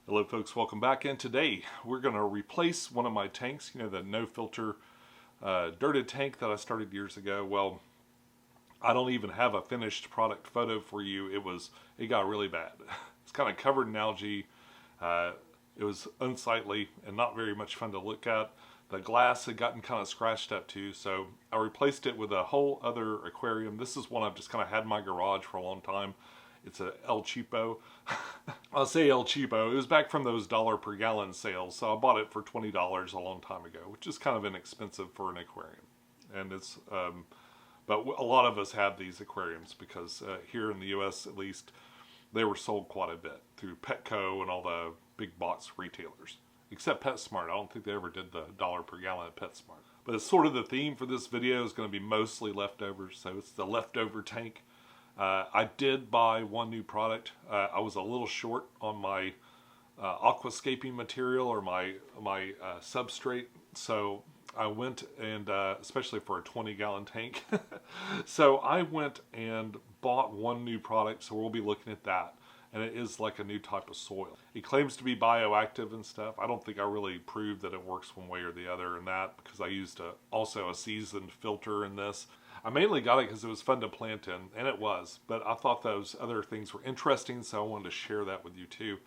Hello folks, welcome back. And today we're going to replace one of my tanks, the no filter dirted tank that I started years ago. Well, I don't even have a finished product photo for you. It got really bad. It's kind of covered in algae. It was unsightly and not very much fun to look at. The glass had gotten kind of scratched up too, so I replaced it with a whole other aquarium. This is one I've just kind of had in my garage for a long time. It's a El Cheapo. I'll say El Cheapo. It was back from those dollar per gallon sales, so I bought it for $20 a long time ago, which is kind of inexpensive for an aquarium. And it's, but a lot of us have these aquariums because here in the U.S. at least, they were sold quite a bit through Petco and all the big box retailers. Except PetSmart. I don't think they ever did the dollar per gallon at PetSmart. But it's sort of the theme for this video is going to be mostly leftovers, so it's the leftover tank. I did buy one new product. I was a little short on my aquascaping material or my substrate, so I went and especially for a 20-gallon tank, so I went and bought one new product. So we'll be looking at that, and it is like a new type of soil. It claims to be bioactive and stuff. I don't think I really proved that it works one way or the other in that, because I used also a seasoned filter in this. I mainly got it because it was fun to plant in, and it was, but I thought those other things were interesting, so I wanted to share that with you too.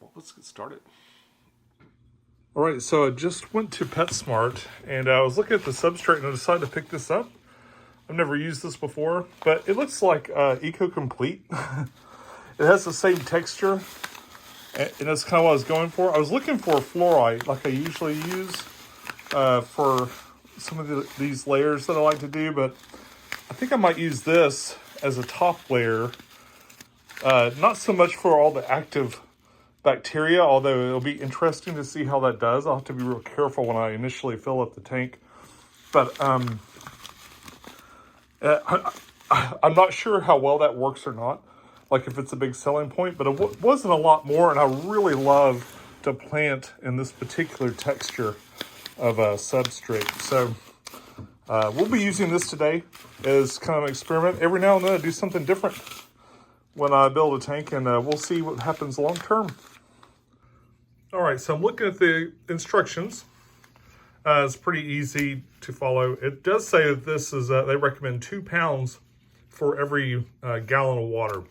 Well, let's get started. All right, so I just went to PetSmart, and I was looking at the substrate, and I decided to pick this up. I've never used this before, but it looks like Eco-Complete. It has the same texture, and that's kind of what I was going for. I was looking for fluorite, like I usually use for some of these layers that I like to do, but I think I might use this as a top layer. Not so much for all the active bacteria, although it'll be interesting to see how that does. I'll have to be real careful when I initially fill up the tank. But I'm not sure how well that works or not, like if it's a big selling point, but it wasn't a lot more, and I really love to plant in this particular texture of a substrate. So we'll be using this today as kind of an experiment. Every now and then I do something different when I build a tank, and we'll see what happens long term. All right, so I'm looking at the instructions. It's pretty easy to follow. It does say that this is, they recommend 2 pounds for every gallon of water.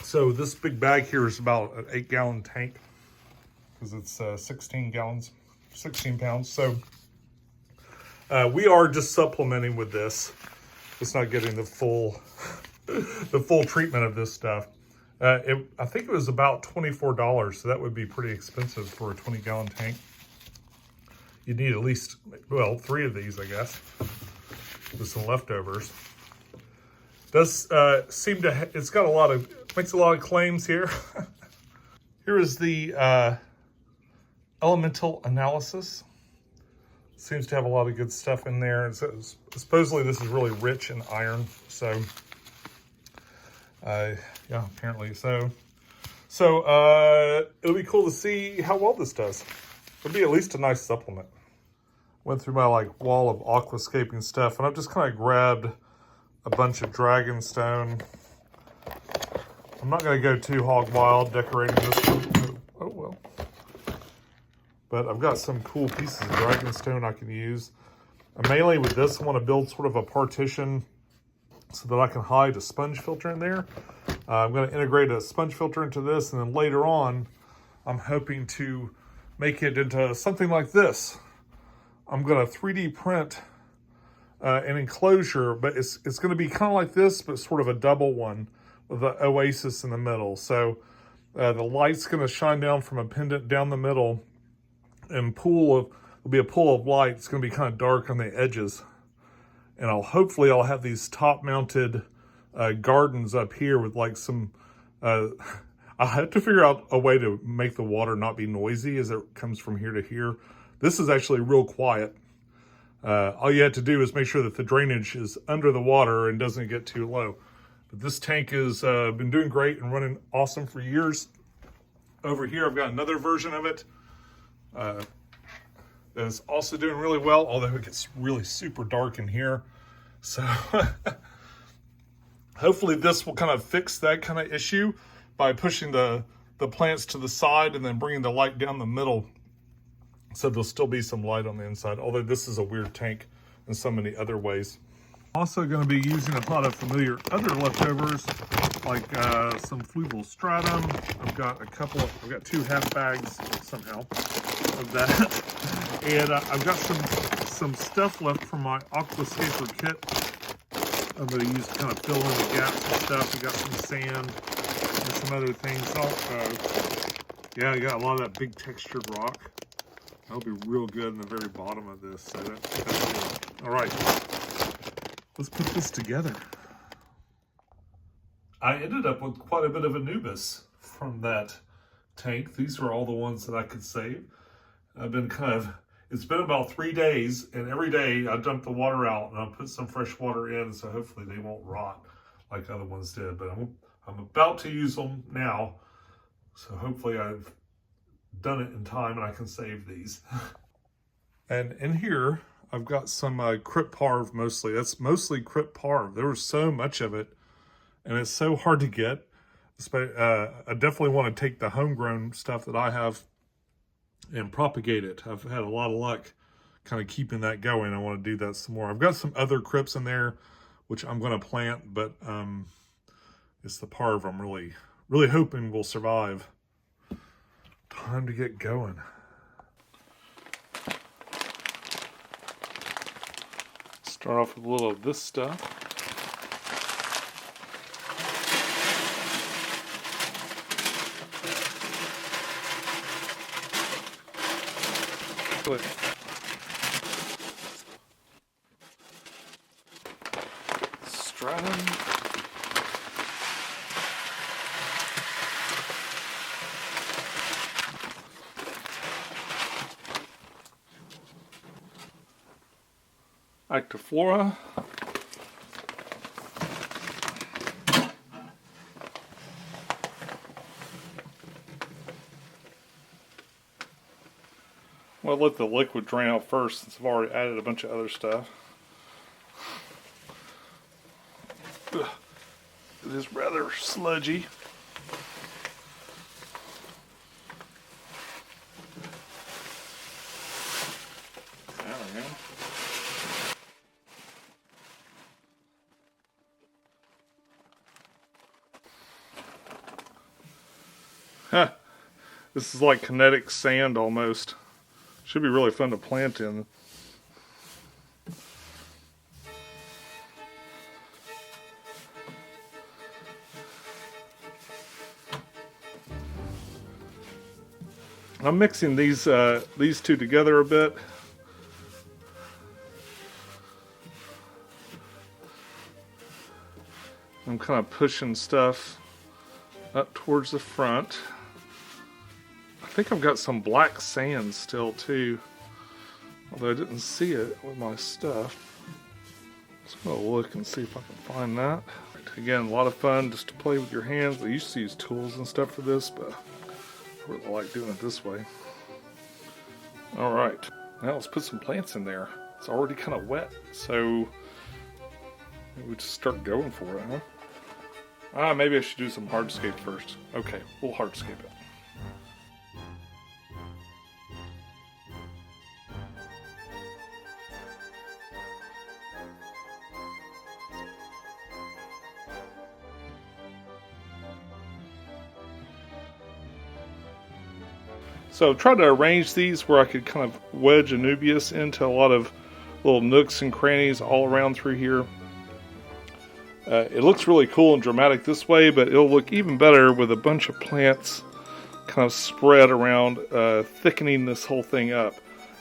So this big bag here is about an 8-gallon tank, because it's 16 pounds. So we are just supplementing with this. It's not getting the full treatment of this stuff. I think it was about $24, so that would be pretty expensive for a 20-gallon tank. You'd need at least, well, 3 of these, I guess, with some leftovers. Does seem to, it's got makes a lot of claims here. Here is the elemental analysis. Seems to have a lot of good stuff in there. And so supposedly this is really rich in iron. So, yeah, apparently so. So it'll be cool to see how well this does. It'll be at least a nice supplement. Went through my wall of aquascaping stuff, and I've just kind of grabbed a bunch of dragonstone. I'm not going to go too hog wild decorating this one. Oh well. But I've got some cool pieces of dragonstone I can use. And mainly with this, I want to build sort of a partition so that I can hide a sponge filter in there. I'm going to integrate a sponge filter into this, and then later on, I'm hoping to make it into something like this. I'm going to 3D print an enclosure, but it's going to be kind of like this, but sort of a double one with an oasis in the middle. So the light's going to shine down from a pendant down the middle, and there'll be a pool of light. It's going to be kind of dark on the edges. And hopefully I'll have these top-mounted gardens up here with some, I'll have to figure out a way to make the water not be noisy as it comes from here to here. This is actually real quiet. All you have to do is make sure that the drainage is under the water and doesn't get too low. But this tank has been doing great and running awesome for years. Over here, I've got another version of it. That's also doing really well, although it gets really super dark in here. So hopefully this will kind of fix that kind of issue by pushing the the plants to the side and then bringing the light down the middle. So there'll still be some light on the inside, although this is a weird tank in so many other ways. Also going to be using a lot of familiar other leftovers, like some fluval stratum. I've got two half bags somehow of that. And I've got some stuff left from my Aquascaper kit. I'm going to use to kind of fill in the gaps and stuff. We got some sand and some other things. Yeah, I got a lot of that big textured rock. That'll be real good in the very bottom of this. So that's good. All right. Let's put this together. I ended up with quite a bit of Anubis from that tank. These are all the ones that I could save. I've been it's been about 3 days, and every day I dump the water out and I'll put some fresh water in, so hopefully they won't rot like other ones did. But I'm about to use them now, so hopefully I've done it in time and I can save these. And in here, I've got some Crypt Parv mostly. That's mostly Crypt Parv. There was so much of it, and it's so hard to get. I definitely want to take the homegrown stuff that I have and propagate it. I've had a lot of luck kind of keeping that going. I want to do that some more. I've got some other crypts in there, which I'm going to plant, but it's the Parv I'm really hoping will survive. Time to get going. Start off with a little of this stuff. Stratum. Activ Flora. Well, let the liquid drain out first since I've already added a bunch of other stuff. Ugh. It is rather sludgy. There we go. Huh. This is like kinetic sand almost. Should be really fun to plant in. I'm mixing these two together a bit. I'm kind of pushing stuff up towards the front. I think I've got some black sand still too, although I didn't see it with my stuff. Just gonna look and see if I can find that. Again, a lot of fun just to play with your hands. I used to use tools and stuff for this, but I really like doing it this way. All right, now let's put some plants in there. It's already kind of wet, so we just start going for it, huh? Maybe I should do some hardscape first. Okay, we'll hardscape it. So I've tried to arrange these where I could kind of wedge Anubias into a lot of little nooks and crannies all around through here. It looks really cool and dramatic this way, but it'll look even better with a bunch of plants kind of spread around, thickening this whole thing up.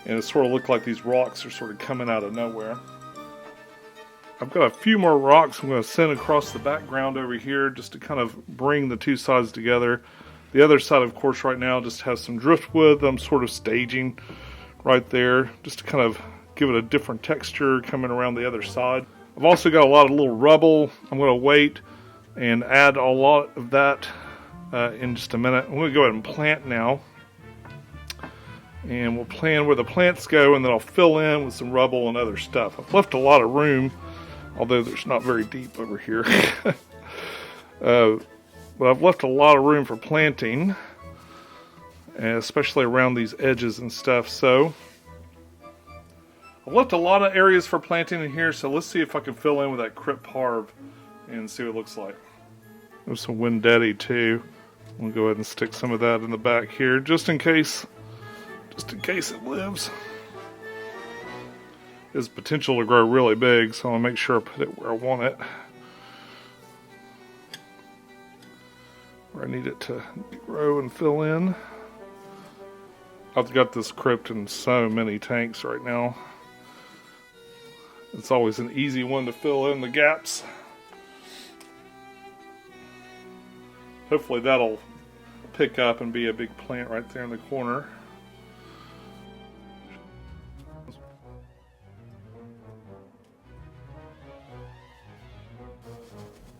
And it sort of look like these rocks are sort of coming out of nowhere. I've got a few more rocks I'm going to send across the background over here just to kind of bring the two sides together. The other side, of course, right now just has some driftwood that I'm sort of staging right there just to kind of give it a different texture coming around the other side. I've also got a lot of little rubble. I'm going to wait and add a lot of that in just a minute. I'm going to go ahead and plant now. And we'll plan where the plants go, and then I'll fill in with some rubble and other stuff. I've left a lot of room, although there's not very deep over here. But I've left a lot of room for planting, and especially around these edges and stuff. So I've left a lot of areas for planting in here, so let's see if I can fill in with that Crypt Parv and see what it looks like. There's some Wendeti too. We'll go ahead and stick some of that in the back here, just in case it lives. It has potential to grow really big, so I'll make sure I put it where I want it. Where I need it to grow and fill in. I've got this crypt in so many tanks right now. It's always an easy one to fill in the gaps. Hopefully that'll pick up and be a big plant right there in the corner.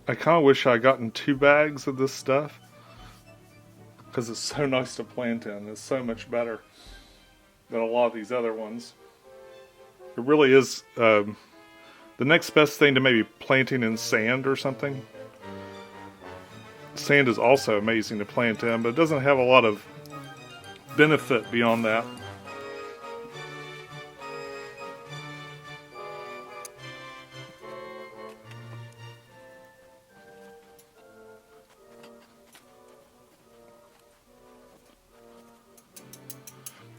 I kind of wish I had gotten 2 bags of this stuff, because it's so nice to plant in. It's so much better than a lot of these other ones. It really is the next best thing to maybe planting in sand or something. Sand is also amazing to plant in, but it doesn't have a lot of benefit beyond that.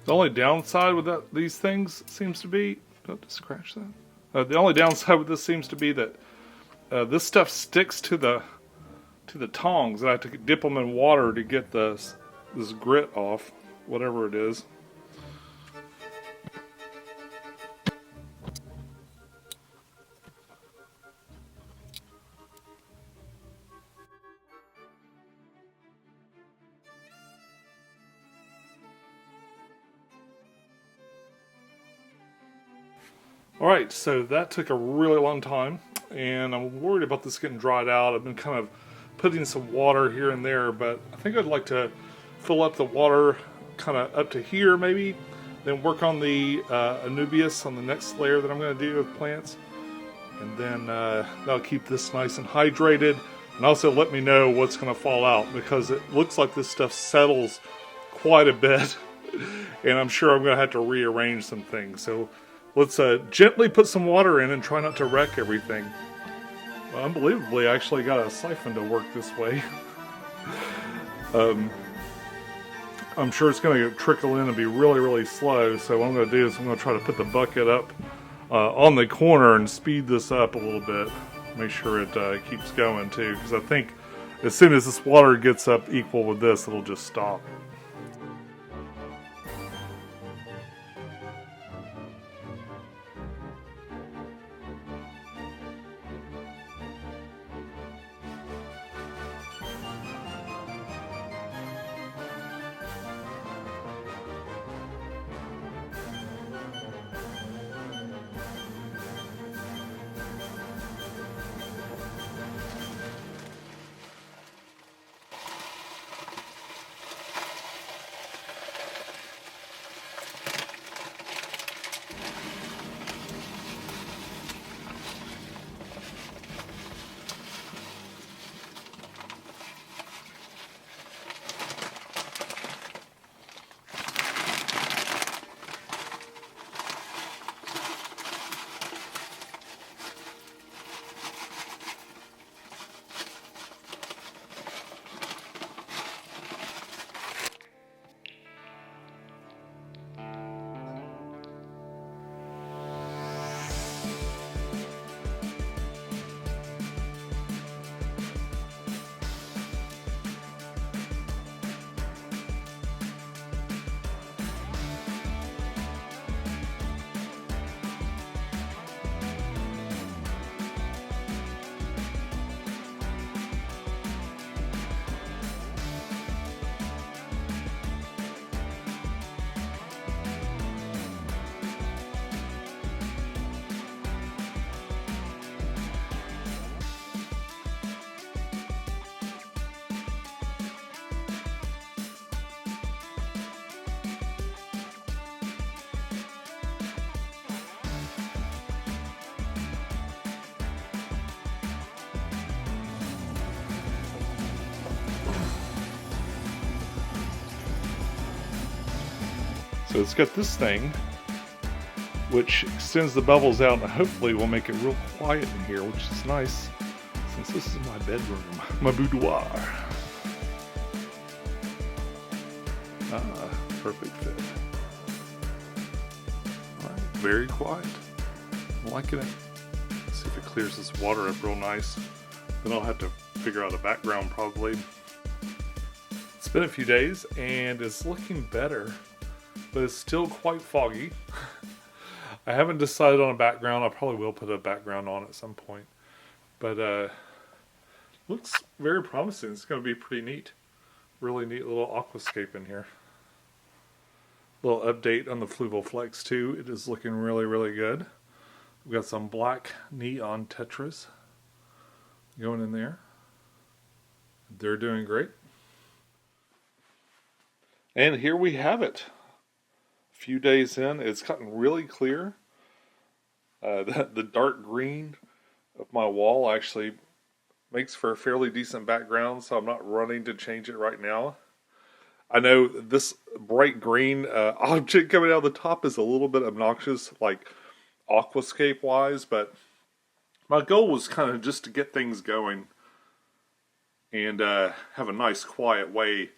The only downside with these things seems to be, don't scratch that. The only downside with this seems to be that this stuff sticks to the tongs. I have to dip them in water to get this grit off, whatever it is. Alright, so that took a really long time, and I'm worried about this getting dried out. I've been kind of putting some water here and there, but I think I'd like to fill up the water kind of up to here maybe, then work on the Anubias on the next layer that I'm going to do with plants, and then that'll keep this nice and hydrated, and also let me know what's going to fall out, because it looks like this stuff settles quite a bit, and I'm sure I'm going to have to rearrange some things. So let's gently put some water in and try not to wreck everything. Well, unbelievably, I actually got a siphon to work this way. I'm sure it's going to trickle in and be really, really slow. So what I'm going to do is I'm going to try to put the bucket up on the corner and speed this up a little bit. Make sure it keeps going too, because I think as soon as this water gets up equal with this, it'll just stop. So it's got this thing, which sends the bubbles out and hopefully will make it real quiet in here, which is nice since this is my bedroom, my boudoir. Ah, perfect fit. Alright, very quiet. I'm liking it. Let's see if it clears this water up real nice. Then I'll have to figure out a background probably. It's been a few days and it's looking better, but it's still quite foggy. I haven't decided on a background. I probably will put a background on at some point. But looks very promising. It's going to be pretty neat. Really neat little aquascape in here. Little update on the Fluval Flex 2. It is looking really, really good. We've got some black neon tetras going in there. They're doing great. And here we have it. A few days in, it's gotten really clear. The dark green of my wall actually makes for a fairly decent background, so I'm not running to change it right now. I know this bright green object coming out of the top is a little bit obnoxious, like aquascape wise, but my goal was kind of just to get things going and have a nice quiet way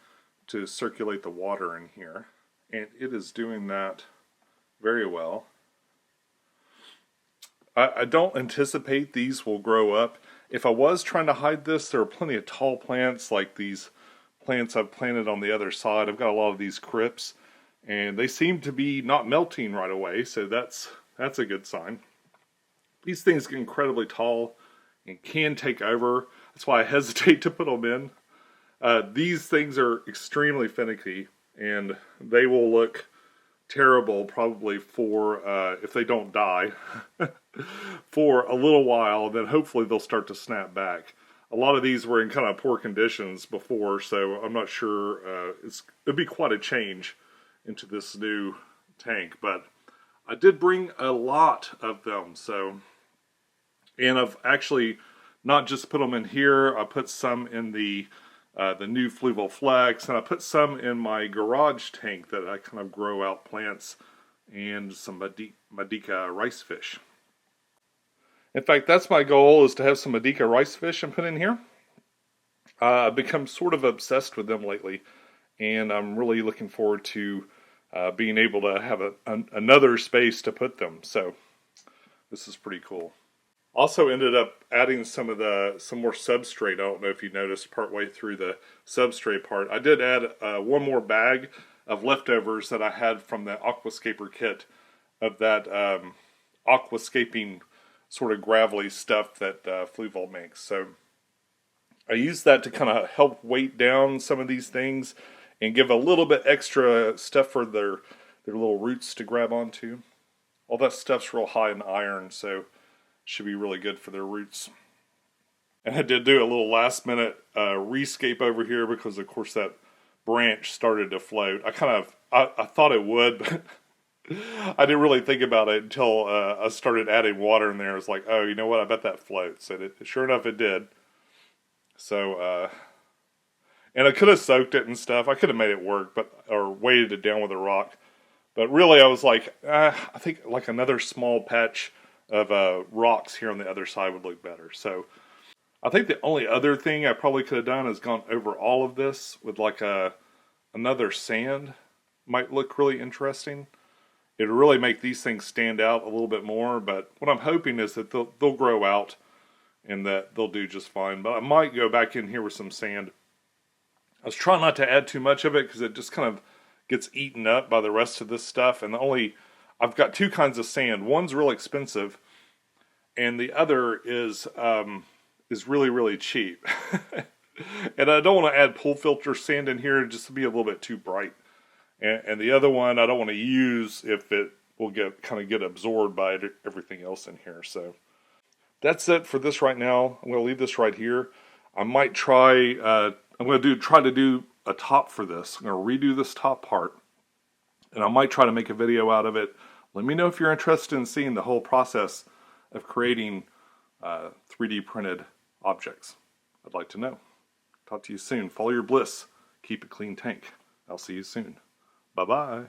to circulate the water in here. And it is doing that very well. I don't anticipate these will grow up. If I was trying to hide this, there are plenty of tall plants like these plants I've planted on the other side. I've got a lot of these crypts, and they seem to be not melting right away, so that's a good sign. These things get incredibly tall and can take over. That's why I hesitate to put them in. These things are extremely finicky, and they will look terrible probably for, if they don't die, for a little while, then hopefully they'll start to snap back. A lot of these were in kind of poor conditions before, so I'm not sure, it'd be quite a change into this new tank, but I did bring a lot of them, so, and I've actually not just put them in here, I put some in the new Fluval Flex, and I put some in my garage tank that I kind of grow out plants and some Madica rice fish. In fact, that's my goal, is to have some Madica rice fish and put in here. I've become sort of obsessed with them lately, and I'm really looking forward to being able to have another space to put them. So this is pretty cool. Also ended up adding some more substrate. I don't know if you noticed partway through the substrate part. I did add one more bag of leftovers that I had from the Aquascaper kit of that aquascaping sort of gravelly stuff that Fluval makes. So I used that to kind of help weight down some of these things and give a little bit extra stuff for their little roots to grab onto. All that stuff's real high in iron, so should be really good for their roots. And I did do a little last minute rescape over here because of course that branch started to float. I thought it would, but I didn't really think about it until I started adding water in there. I was like, oh, you know what, I bet that floats. And sure enough it did. So, and I could have soaked it and stuff. I could have made it work, or weighted it down with a rock. But really I was like, I think like another small patch of rocks here on the other side would look better. So I think the only other thing I probably could have done is gone over all of this with like another sand. Might look really interesting. It would really make these things stand out a little bit more, but what I'm hoping is that they'll grow out and that they'll do just fine. But I might go back in here with some sand. I was trying not to add too much of it because it just kind of gets eaten up by the rest of this stuff, and I've got two kinds of sand. One's real expensive, and the other is really, really cheap. And I don't want to add pool filter sand in here just to be a little bit too bright. And the other one I don't want to use if it will kind of get absorbed by everything else in here. So that's it for this right now. I'm going to leave this right here. I might try. I'm going to try to do a top for this. I'm going to redo this top part, and I might try to make a video out of it. Let me know if you're interested in seeing the whole process of creating 3D printed objects. I'd like to know. Talk to you soon. Follow your bliss. Keep a clean tank. I'll see you soon. Bye-bye.